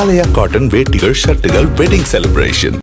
ஆலயா cotton வேட்டிகள் ஷர்ட்டுகள் wedding celebration.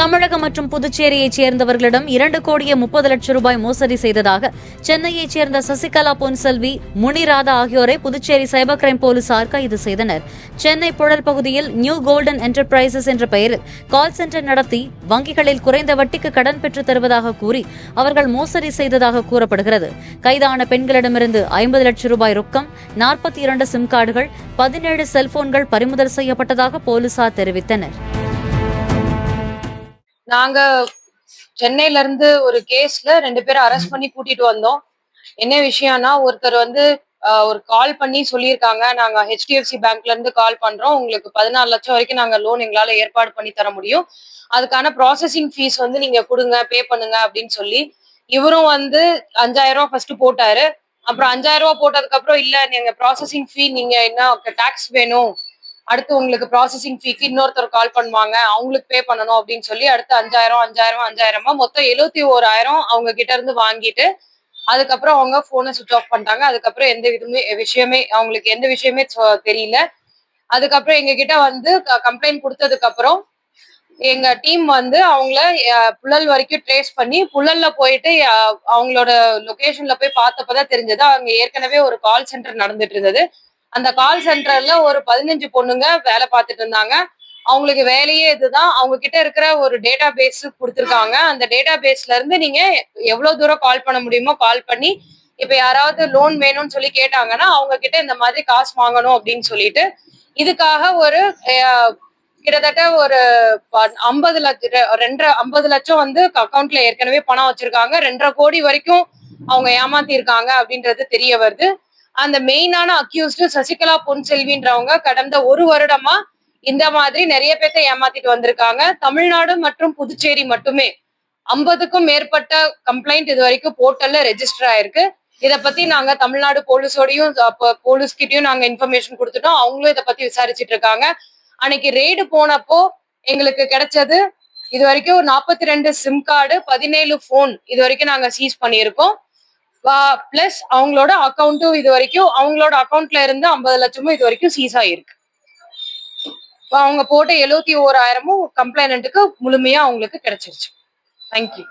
தமிழகம் மற்றும் புதுச்சேரியைச் சேர்ந்தவர்களிடம் 2,30,00,000 ரூபாய் மோசடி செய்ததாக சென்னையைச் சேர்ந்த சசிகலா பொன்செல்வி, முனிராதா ஆகியோரை புதுச்சேரி சைபர் கிரைம் போலீசார் கைது செய்தனர். சென்னை புழல் பகுதியில் நியூ கோல்டன் என்டர்பிரைசஸ் என்ற பெயரில் கால் சென்டர் நடத்தி வங்கிகளில் குறைந்த வட்டிக்கு கடன் பெற்றுத் தருவதாக கூறி அவர்கள் மோசடி செய்ததாக கூறப்படுகிறது. கைதான பெண்களிடமிருந்து 50 லட்சம் ரூபாய் ரொக்கம், 42 சிம் கார்டுகள், 17 செல்போன்கள் பறிமுதல் செய்யப்பட்டதாக போலீசார் தெரிவித்தனர். நாங்க சென்னையில இருந்து ஒரு கேஸ்ல 2 பேரை அரெஸ்ட் பண்ணி கூட்டிட்டு வந்தோம். என்ன விஷயம்னா, ஒருத்தர் ஒரு கால் பண்ணி சொல்லியிருக்காங்க, நாங்க HDFC பேங்க்ல இருந்து கால் பண்றோம், உங்களுக்கு 14 லட்சம் வரைக்கும் நாங்க லோன் எங்களால ஏற்பாடு பண்ணி தர முடியும், அதுக்கான ப்ராசஸிங் ஃபீஸ் நீங்க கொடுங்க, பே பண்ணுங்க அப்படின்னு சொல்லி இவரும் 5000 ரூபாய் ஃபர்ஸ்ட் போட்டாரு. அப்புறம் 5000 ரூபாய் போட்டதுக்கு அப்புறம் இல்ல, நீங்க ப்ராசஸிங் ஃபீ நீங்க என்ன டாக்ஸ் வேணும், அடுத்து உங்களுக்கு ப்ராசஸிங் ஃபீக்கு இன்னொருத்தர் கால் பண்ணுவாங்க, அவங்களுக்கு பே பண்ணணும் அப்படின்னு சொல்லி அடுத்து 5000 மொத்தம் 71,000 அவங்க கிட்ட இருந்து வாங்கிட்டு அதுக்கப்புறம் அவங்க போனை சுவிச் ஆஃப் பண்ணிட்டாங்க. அதுக்கப்புறம் அவங்களுக்கு எந்த விஷயமே தெரியல. அதுக்கப்புறம் எங்க கிட்ட கம்ப்ளைண்ட் கொடுத்ததுக்கு அப்புறம் எங்க டீம் அவங்கள புழல் வரைக்கும் ட்ரேஸ் பண்ணி புழல்ல போயிட்டு அவங்களோட லொகேஷன்ல போய் பார்த்தப்பதான் தெரிஞ்சது அவங்க ஏற்கனவே ஒரு கால் சென்டர் நடந்துட்டு இருந்தது. அந்த கால் சென்டர்ல ஒரு 15 பொண்ணுங்க வேலை பார்த்துட்டு இருந்தாங்க. அவங்களுக்கு வேலையே இதுதான். அவங்க கிட்ட இருக்கிற ஒரு டேட்டா பேஸ் கொடுத்துருக்காங்க. அந்த டேட்டா பேஸ்ல இருந்து நீங்க எவ்வளவு தூரம் கால் பண்ண முடியுமோ கால் பண்ணி, இப்ப யாராவது லோன் வேணும்னு சொல்லி கேட்டாங்கன்னா அவங்க கிட்ட இந்த மாதிரி காசு வாங்கணும் அப்படின்னு சொல்லிட்டு இதுக்காக ஒரு கிட்டத்தட்ட ஒரு 50 லட்சம் அக்கௌண்ட்ல ஏற்கனவே பணம் வச்சிருக்காங்க. 2.5 கோடி வரைக்கும் அவங்க ஏமாத்திருக்காங்க அப்படின்றது தெரிய வருது. அந்த மெயினான அக்யூஸ்டு சசிகலா பொன்செல்வின்றவங்க கடந்த 1 வருடமா இந்த மாதிரி நிறைய பேர்த்த ஏமாத்திட்டு வந்திருக்காங்க. தமிழ்நாடு மற்றும் புதுச்சேரி மட்டுமே 50க்கும் மேற்பட்ட கம்ப்ளைண்ட் இது வரைக்கும் போர்ட்டல்ல ரெஜிஸ்டர் ஆயிருக்கு. இதை பத்தி நாங்க தமிழ்நாடு போலீஸ்கிட்டயும் நாங்க இன்ஃபர்மேஷன் கொடுத்துட்டோம். அவங்களும் இதை பத்தி விசாரிச்சுட்டு இருக்காங்க. அன்னைக்கு ரெய்டு போனப்போ எங்களுக்கு கிடைச்சது இது வரைக்கும் 42 சிம் கார்டு, 17 போன் இது வரைக்கும் நாங்க சீஸ் பண்ணியிருக்கோம். பிளஸ் அவங்களோட அக்கௌண்ட்டும் இது வரைக்கும் அவங்களோட அக்கௌண்ட்ல இருந்து 50 லட்சமும் இது வரைக்கும் சீஸ் ஆயிருக்கு. அவங்க போட்ட 71,000 கம்ப்ளைனண்ட்டுக்கு முழுமையா அவங்களுக்கு கிடைச்சிருச்சு. தேங்க்யூ.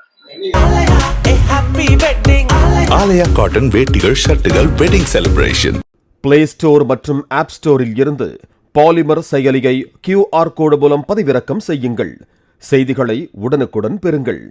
ஆலயா காட்டன் வேட்டிகள் ஷர்ட்டுகள் வெட்டிங் செலிப்ரேஷன். பிளே ஸ்டோர் மற்றும் ஆப் ஸ்டோரில் இருந்து பாலிமர் செயலியை QR கோடு மூலம் பதிவிறக்கம் செய்யுங்கள். செய்திகளை உடனுக்குடன் பெறுங்கள்.